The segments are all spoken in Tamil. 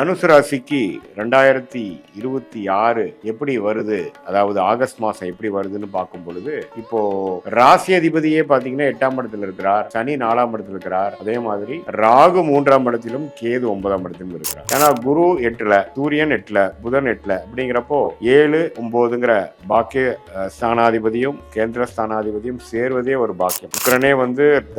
தனுசு ராசிக்கு 2026 எப்படி வருது, அதாவது ஆகஸ்ட் மாசம் எப்படி வருதுன்னு பார்க்கும் பொழுது, இப்போ ராசி அதிபதியே பாத்தீங்கன்னா 8ஆம் இடத்துல இருக்கிறார், சனி 4ஆம் இடத்துல இருக்கிறார், அதே மாதிரி ராகு 3ஆம் இடத்திலும் கேது 9ஆம் இடத்திலும் இருக்கிறார். ஏன்னா குரு 8ல, சூரியன் 8ல, புதன் 8ல அப்படிங்கிறப்போ 7 9ங்கிற பாக்கிய ஸ்தானாதிபதியும் கேந்திர ஸ்தானாதிபதியும் சேர்வதே ஒரு பாக்கியம். சுக்கிரனே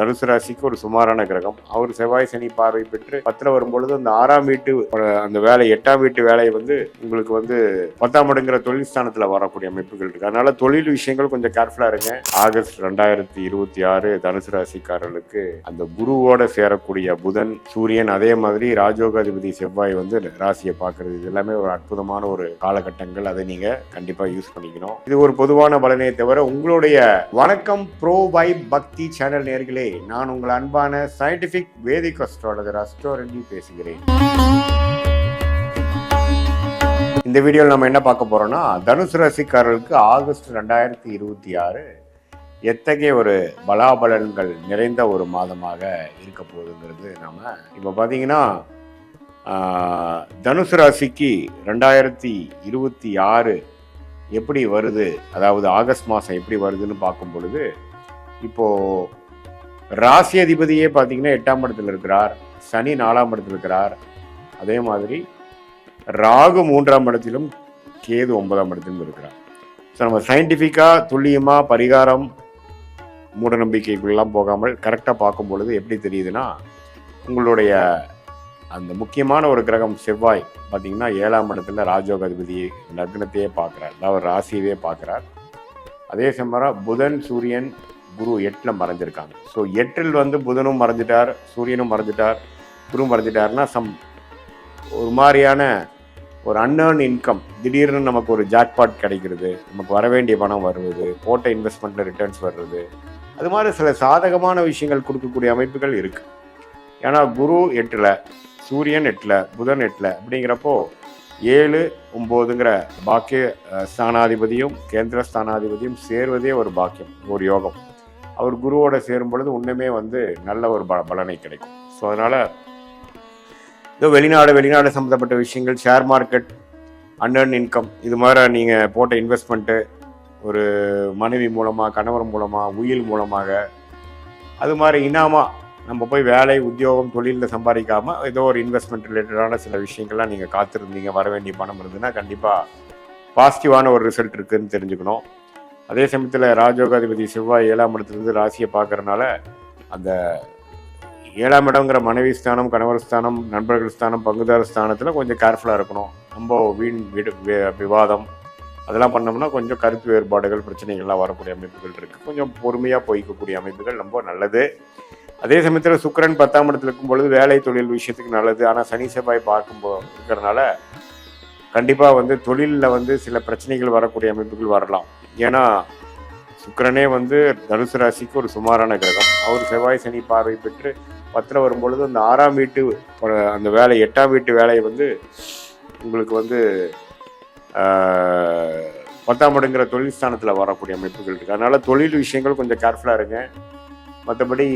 தனுசு ராசிக்கு ஒரு சுமாரான கிரகம். அவர் செவ்வாய் சனி பார்வை பெற்று 10ல வரும்பொழுது அந்த 6ஆம் வீட்டு அந்த வேலை 8ஆம் வீட்டு வேலை உங்களுக்கு 10ஆம் இடங்கிற தொழில் ஸ்தானத்துல வரக்கூடிய அமைப்புகள் இருக்கு. அதனால தொழில் விஷயங்கள் கொஞ்சம் கேர்ஃபுல்லா இருங்க. ஆகஸ்ட் 2026 தனுசு ராசிக்காரர்களுக்கு அந்த குருவோட சேரக்கூடிய புதன், சூரியன், அதே மாதிரி ராஜோகாதிபதி செவ்வாய் ராசியை பார்க்கறது, இது எல்லாமே ஒரு அற்புதமான ஒரு காலகட்டங்கள். அதை நீங்க கண்டிப்பா யூஸ் பண்ணிக்கணும். இது ஒரு பொதுவான பலனே தவிர உங்களுடைய வணக்கம் ப்ரோ வைப் பக்தி சேனல் நேயர்களே, நான் உங்கள் அன்பான சயின்டிபிக் வேதிக் அஸ்ட்ராலஜர் அஸ்ட்ரோரஞ்சி பேசுகிறேன். இந்த வீடியோவில் நம்ம என்ன பார்க்க போறோம்னா, தனுசு ராசிக்காரர்களுக்கு ஆகஸ்ட் 2026 எத்தகைய ஒரு பலாபலன்கள் நிறைந்த ஒரு மாதமாக இருக்க போகுதுங்கிறது நாம இப்போ பார்த்தீங்கன்னா, தனுசு ராசிக்கு 2026 எப்படி வருது, அதாவது ஆகஸ்ட் மாதம் எப்படி வருதுன்னு பார்க்கும் பொழுது, இப்போ ராசி அதிபதியே பார்த்தீங்கன்னா 8ஆம் இடத்துல இருக்கிறார், சனி 4ஆம் இடத்துல இருக்கிறார், அதே மாதிரி ராகு 3ஆம் இடத்திலும் கேது 9ஆம் இடத்திலும் இருக்கிறார். ஸோ நம்ம சயின்டிஃபிக்காக துல்லியமாக பரிகாரம் மூட நம்பிக்கைக்குள்ளெல்லாம் போகாமல் கரெக்டாக பார்க்கும் பொழுது எப்படி தெரியுதுன்னா, உங்களுடைய அந்த முக்கியமான ஒரு கிரகம் செவ்வாய் பார்த்தீங்கன்னா 7ஆம் இடத்துல ராஜோகாதிபதி லக்னத்தையே பார்க்குறார், அதாவது ராசியவே பார்க்குறார். அதே சமயம் புதன், சூரியன், குரு 8ல் மறைஞ்சிருக்காங்க. ஸோ 8ல் புதனும் மறைஞ்சிட்டார், சூரியனும் மறைஞ்சிட்டார், குரு மறைஞ்சிட்டாருன்னா ஒரு மாதிரியான ஒரு அன்ஏர்ன் இன்கம், திடீர்னு நமக்கு ஒரு ஜாக்பாட் கிடைக்கிறது, நமக்கு வர வேண்டிய பணம் வருவது, போட்ட இன்வெஸ்ட்மெண்ட்ல ரிட்டர்ன்ஸ் வர்றது, அது மாதிரி சில சாதகமான விஷயங்கள் கொடுக்கக்கூடிய அமைப்புகள் இருக்கு. ஏன்னா குரு 8ல், சூரியன் 8ல், புதன் 8ல் அப்படிங்கிறப்போ 7 9ங்கிற பாக்கிய ஸ்தானாதிபதியும் கேந்திர ஸ்தானாதிபதியும் சேர்வதே ஒரு பாக்கியம், ஒரு யோகம். அவர் குருவோட சேரும் பொழுது இன்னுமே நல்ல ஒரு பலனை கிடைக்கும். ஸோ அதனால வெளிநாடு சம்மந்தப்பட்ட விஷயங்கள், ஷேர் மார்க்கெட், அன்ஏர்ன் இன்கம், இது மாதிரி நீங்கள் போட்ட இன்வெஸ்ட்மெண்ட்டு, ஒரு மனைவி மூலமாக, கணவர் மூலமாக, உயில் மூலமாக, அது மாதிரி இனாமா நம்ம போய் வேலை, உத்தியோகம், தொழிலில் சம்பாதிக்காமல் ஏதோ ஒரு இன்வெஸ்ட்மெண்ட் ரிலேட்டடான சில விஷயங்கள்லாம் நீங்கள் காத்திருந்தீங்க, வர வேண்டிய பணம் இருந்ததுன்னா கண்டிப்பாக பாசிட்டிவான ஒரு ரிசல்ட் இருக்குதுன்னு தெரிஞ்சுக்கணும். அதே சமயத்தில் ராஜோகாதிபதி செவ்வாய் 7ஆம் இடத்துலேருந்து ராசியை பார்க்கறதுனால அந்த 7ஆம் இடங்கிற மனைவி ஸ்தானம், கணவர் ஸ்தானம், நண்பர்கள் ஸ்தானம், பங்குதார ஸ்தானத்தில் கொஞ்சம் கேர்ஃபுல்லாக இருக்கணும். நம்ம விவாதம் அதெல்லாம் பண்ணோம்னா கொஞ்சம் கருத்து வேறுபாடுகள், பிரச்சனைகள்லாம் வரக்கூடிய அமைப்புகள் இருக்குது. கொஞ்சம் பொறுமையாக போய்க்கக்கூடிய அமைப்புகள் ரொம்ப நல்லது. அதே சமயத்தில் சுக்கிரன் 10ஆம் இடத்துல இருக்கும் பொழுது வேலை தொழில் விஷயத்துக்கு நல்லது. ஆனால் சனி செவ்வாய் இருக்கிறதுனால கண்டிப்பாக தொழிலில் சில பிரச்சனைகள் வரக்கூடிய அமைப்புகள் வரலாம். ஏன்னா சுக்கிரனே தனுசு ராசிக்கு ஒரு சுமாரான கிரகம். அவர் செவ்வாய் சனி பார்வை பெற்று 10ல் வரும்பொழுது அந்த 6ஆம் வீட்டு அந்த வேலை 8ஆம் வீட்டு வேலையை உங்களுக்கு 10ஆம் இடங்கிற தொழில் ஸ்தானத்தில் வரக்கூடிய அமைப்புகள் இருக்குது. அதனால தொழில் விஷயங்கள் கொஞ்சம் கேர்ஃபுல்லாக இருங்க. மற்றபடி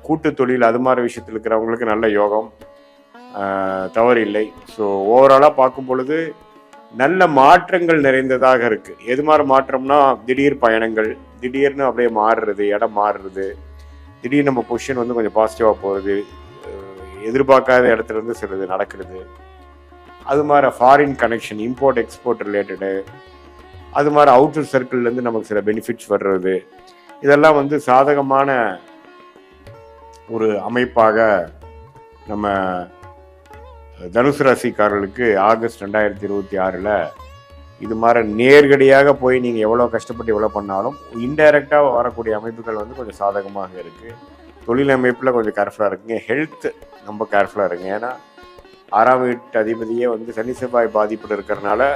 கூட்டு தொழில் அது மாதிரி விஷயத்தில் இருக்கிறவங்களுக்கு நல்ல யோகம், தவறு இல்லை. ஸோ ஓவராலாக பார்க்கும் பொழுது நல்ல மாற்றங்கள் நிறைந்ததாக இருக்கு. எது மாதிரி மாற்றம்னா, திடீர் பயணங்கள், திடீர்னு அப்படியே மாறுறது, இடம் மாறுறது, திடீர்னு நம்ம பொசிஷன் கொஞ்சம் பாசிட்டிவாக போகிறது, எதிர்பார்க்காத இடத்துல இருந்து சிலது நடக்கிறது, அது மாதிரி foreign connection, import export related, அது மாதிரி அவுட்டர் சர்க்கிள்லேருந்து நமக்கு சில பெனிஃபிட்ஸ் வர்றது, இதெல்லாம் சாதகமான ஒரு அமைப்பாக நம்ம தனுசு ராசிக்காரர்களுக்கு ஆகஸ்ட் 2026 இது மாதிரி நேரடியாக போய் நீங்கள் எவ்வளோ கஷ்டப்பட்டு எவ்வளோ பண்ணாலும் இன்டைரக்டாக வரக்கூடிய அமைப்புகள் கொஞ்சம் சாதகமாக இருக்குது. தொழில் அமைப்பில் கொஞ்சம் கேர்ஃபுல்லாக இருக்குங்க. ஹெல்த் ரொம்ப கேர்ஃபுல்லாக இருங்க. ஏன்னா 6ஆம் வீட்டு அதிபதியே சனி செவ்வாய் பாதிப்பில் இருக்கிறனால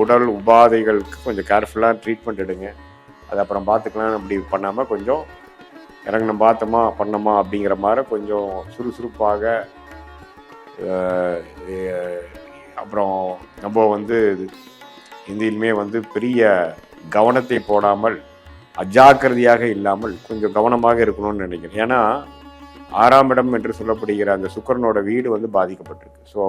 உடல் உபாதைகளுக்கு கொஞ்சம் கேர்ஃபுல்லாக ட்ரீட்மெண்ட் எடுங்க. அது அப்புறம் பார்த்துக்கலாம், அப்படி பண்ணாமல் கொஞ்சம் இறங்கணும், பார்த்தோமா பண்ணோமா அப்படிங்கிற மாதிரி கொஞ்சம் சுறுசுறுப்பாக, அப்புறம் நம்ம இந்தியிலுமே பெரிய கவனத்தை போடாமல், அஜாக்கிரதையாக இல்லாமல் கொஞ்சம் கவனமாக இருக்கணும்னு நினைக்கிறேன். ஏன்னா 6ஆம் இடம் என்று சொல்லப்படுகிற அந்த சுக்கிரனோட வீடு வந்து பாதிக்கப்பட்டிருக்கு. ஸோ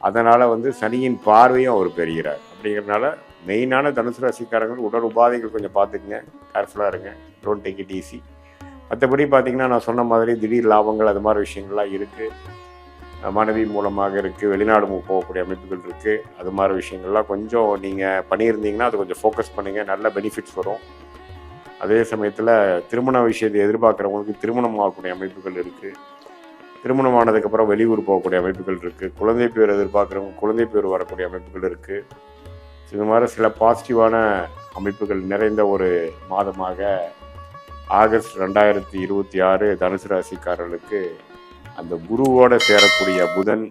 அதனால் வந்து சனியின் பார்வையும் அவர் பெறுகிறார். அப்படிங்கிறதுனால மெயினான தனுசு ராசிக்காரங்கள் உடல் உபாதைகள் கொஞ்சம் பார்த்துக்குங்க, கேர்ஃபுல்லாக இருங்க, டோன்ட் டேக் இட் ஈஸி. மற்றபடி பார்த்தீங்கன்னா நான் சொன்ன மாதிரி திடீர் லாபங்கள் அது மாதிரி விஷயங்கள்லாம் இருக்குது. மனைவி மூலமாக இருக்குது, வெளிநாடு போகக்கூடிய அமைப்புகள் இருக்குது. அது மாதிரி விஷயங்கள்லாம் கொஞ்சம் நீங்கள் பண்ணியிருந்தீங்கன்னா அது கொஞ்சம் ஃபோக்கஸ் பண்ணுங்கள், நல்ல பெனிஃபிட்ஸ் வரும். அதே சமயத்தில் திருமண விஷயத்தை எதிர்பார்க்குறவங்களுக்கு திருமணம் ஆகக்கூடிய அமைப்புகள் இருக்குது. திருமணமானதுக்கப்புறம் வெளியூர் போகக்கூடிய அமைப்புகள் இருக்குது. குழந்தை பேர் எதிர்பார்க்குறவங்க குழந்தை பேர் வரக்கூடிய அமைப்புகள் இருக்குது. இது மாதிரி சில பாசிட்டிவான அமைப்புகள் நிறைந்த ஒரு மாதமாக ஆகஸ்ட் 2026 தனுசு ராசிக்காரர்களுக்கு அந்த குருவோடு சேரக்கூடிய புதன்,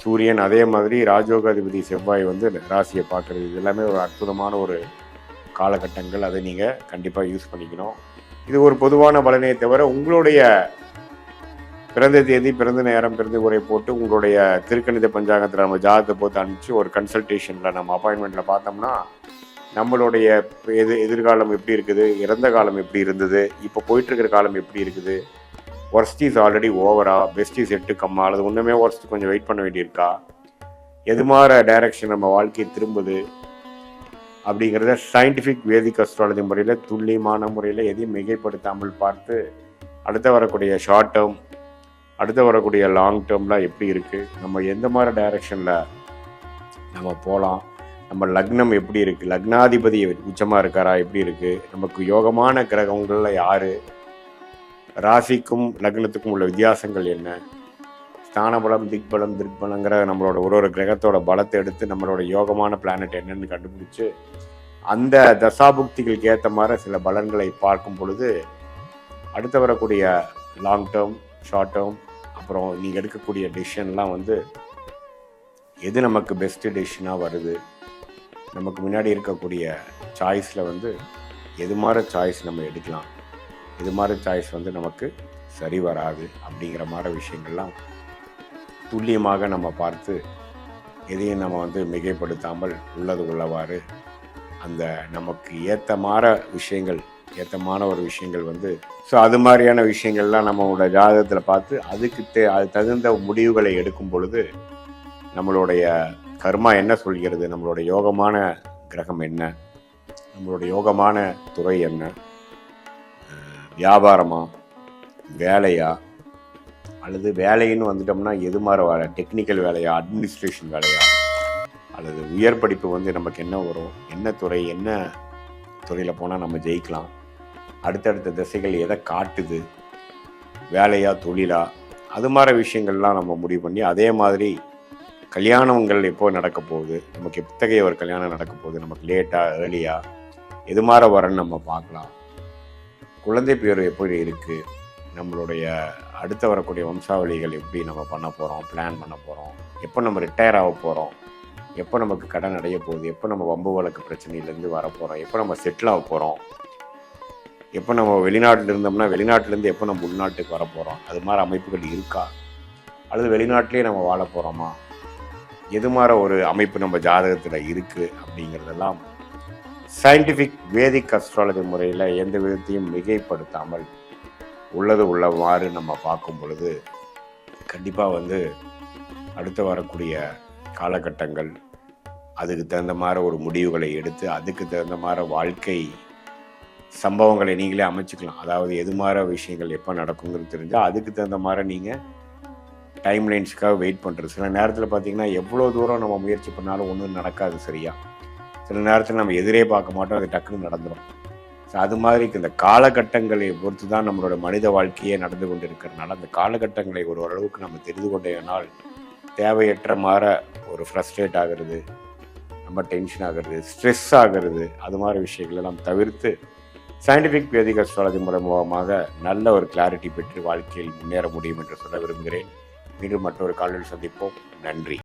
சூரியன், அதே மாதிரி ராஜயோகாதிபதி செவ்வாய் வந்து ராசியை பார்க்குறது, இது எல்லாமே ஒரு அற்புதமான ஒரு காலகட்டங்கள். அதை நீங்கள் கண்டிப்பாக யூஸ் பண்ணிக்கணும். இது ஒரு பொதுவான பலனே தவிர உங்களுடைய பிறந்த தேதி, பிறந்த நேரம், பிறந்த உரை போட்டு உங்களுடைய திருக்கணித பஞ்சாங்கத்தில் நம்ம ஜாதகத்தை போட்டு அனுப்பிச்சு ஒரு கன்சல்டேஷனில் நம்ம அப்பாயின்மெண்ட்டில் பார்த்தோம்னா நம்மளுடைய எதிர்காலம் எப்படி இருக்குது, இறந்த காலம் எப்படி இருந்தது, இப்போ போயிட்டுருக்கிற காலம் எப்படி இருக்குது, ஒர்ஸ்ட் இஸ் ஆல்ரெடி ஓவரா, பெஸ்ட் இஸ் எட்டு கம்மா, அல்லது ஒன்றுமே ஒர்ஸ்ட் கொஞ்சம் வெயிட் பண்ண வேண்டியிருக்கா, எது மாதிரி டைரக்ஷன் நம்ம வாழ்க்கையை திரும்புது அப்படிங்கிறத சயின்டிஃபிக் வேதிக் அஸ்ட்ராலஜி முறையில் துல்லியமான முறையில் எதையும் மிகைப்படுத்தாமல் பார்த்து அடுத்த வரக்கூடிய ஷார்ட் டேர்ம், அடுத்து வரக்கூடிய லாங் டேர்ம்லாம் எப்படி இருக்குது, நம்ம எந்த மாதிரி டைரக்ஷனில் நம்ம போகலாம், நம்ம லக்னம் எப்படி இருக்குது, லக்னாதிபதி உச்சமாக இருக்காரா, எப்படி இருக்குது, நமக்கு யோகமான கிரகங்களில் யார், ராசிக்கும் லக்னத்துக்கும் உள்ள வித்தியாசங்கள் என்ன, ஸ்தானபலம், திக்பலம், திருப்பலங்கிற நம்மளோட ஒரு கிரகத்தோட பலத்தை எடுத்து நம்மளோட யோகமான பிளானட் என்னன்னு கண்டுபிடிச்சு அந்த தசாபுக்திகளுக்கு ஏற்ற மாதிரி சில பலன்களை பார்க்கும் பொழுது அடுத்து வரக்கூடிய லாங் டேர்ம், ஷார்ட் டேர்ம், அப்புறம் நீங்கள் எடுக்கக்கூடிய டெசிஷன்லாம் வந்து எது நமக்கு பெஸ்ட்டு டெசிஷனாக வருது, நமக்கு முன்னாடி இருக்கக்கூடிய சாய்ஸில் வந்து எது மாதிரி சாய்ஸ் நம்ம எடுக்கலாம், எது மாதிரி சாய்ஸ் வந்து நமக்கு சரி வராது அப்படிங்கிற மாதிரி விஷயங்கள்லாம் துல்லியமாக நம்ம பார்த்து எதையும் நம்ம வந்து மிகைப்படுத்தாமல் உள்ளது உள்ளவாறு அந்த நமக்கு ஏற்ற ஒரு விஷயங்கள் வந்து ஸோ அது மாதிரியான விஷயங்கள்லாம் நம்மளோட ஜாதகத்தில் பார்த்து அதுக்கு அது தகுந்த முடிவுகளை எடுக்கும் பொழுது நம்மளுடைய கர்மா என்ன சொல்கிறது, நம்மளோட யோகமான கிரகம் என்ன, நம்மளோட யோகமான துறை என்ன, வியாபாரமா, வேலையா, அல்லது வேலைன்னு வந்துட்டோம்னா எது மாதிரி வேலை, டெக்னிக்கல் வேலையா, அட்மினிஸ்ட்ரேஷன் வேலையா, அல்லது உயர் படிப்பு வந்து நமக்கு என்ன வரும், என்ன துறை, என்ன துறையில் போனால் நம்ம ஜெயிக்கலாம், அடுத்தடுத்த திசைகள் எதை காட்டுது, வேலையா தொழிலா, அது மாதிரி விஷயங்கள்லாம் நம்ம முடிவு பண்ணி அதே மாதிரி கல்யாணங்கள் எப்போ நடக்க போகுது, நமக்கு எத்தகைய ஒரு கல்யாணம் நடக்க போகுது, நமக்கு லேட்டாக ஏர்லியா, எது மாதிரி வரன்னு நம்ம பார்க்கலாம், குழந்தை பேர் எப்படி இருக்குது, நம்மளுடைய அடுத்து வரக்கூடிய வம்சாவளிகள் எப்படி நம்ம பண்ண போகிறோம், பிளான் பண்ண போகிறோம், எப்போ நம்ம ரிட்டையர் ஆக போகிறோம், எப்போ நமக்கு கடன் அடைய போகுது, எப்போ நம்ம வம்பு வழக்கு பிரச்சனையிலேருந்து வரப்போகிறோம், எப்போ நம்ம செட்டில் ஆக போகிறோம், எப்போ நம்ம வெளிநாட்டில் இருந்தோம்னா வெளிநாட்டிலேருந்து எப்போ நம்ம உள்நாட்டுக்கு வர போகிறோம், அது மாதிரி அமைப்புகள் இருக்கா, அல்லது வெளிநாட்டிலே நம்ம வாழ போகிறோமா, எது மாதிரி ஒரு அமைப்பு நம்ம ஜாதகத்தில் இருக்குது அப்படிங்கிறதெல்லாம் சயின்டிஃபிக் வேதிக் அஸ்ட்ராலஜி முறையில் எந்த விதத்தையும் மிகைப்படுத்தாமல் உள்ளது உள்ளவாறு நம்ம பார்க்கும் பொழுது கண்டிப்பாக வந்து அடுத்து வரக்கூடிய காலகட்டங்கள் அதுக்கு தகுந்த மாதிரி ஒரு முடிவுகளை எடுத்து அதுக்கு தகுந்த மாதிரி வாழ்க்கை சம்பவங்களை நீங்களே அமைச்சுக்கலாம். அதாவது எது மாதிரி விஷயங்கள் எப்போ நடக்குங்கிறது தெரிஞ்சால் அதுக்கு தகுந்த மாதிரி நீங்கள் டைம்லைன்ஸுக்காக வெயிட் பண்ணுறது. சில நேரத்தில் பார்த்திங்கன்னா எவ்வளோ தூரம் நம்ம முயற்சி பண்ணாலும் ஒன்றும் நடக்காது சரியா. சில நேரத்தில் நம்ம எதிரே பார்க்க மாட்டோம், அது டக்குன்னு நடந்துடும். ஸோ அது மாதிரி இந்த காலகட்டங்களை பொறுத்து தான் நம்மளோட மனித வாழ்க்கையே நடந்து கொண்டு இருக்கிறதுனால அந்த காலகட்டங்களை ஒரு ஓரளவுக்கு நம்ம தெரிந்து கொண்டேனால் தேவையற்ற மாதிரி ஒரு ஃப்ரஸ்ட்ரேட் ஆகிறது, ரொம்ப டென்ஷன் ஆகிறது, ஸ்ட்ரெஸ் ஆகிறது, அது மாதிரி விஷயங்களை நாம் தவிர்த்து சயின்டிஃபிக் வேதிக் அஸ்ட்ராலஜி மூலமாக நல்ல ஒரு கிளாரிட்டி பெற்று வாழ்க்கையில் முன்னேற முடியும் என்று சொல்ல விரும்புகிறேன். மீண்டும் மற்றொரு காலில் சந்திப்போம். நன்றி.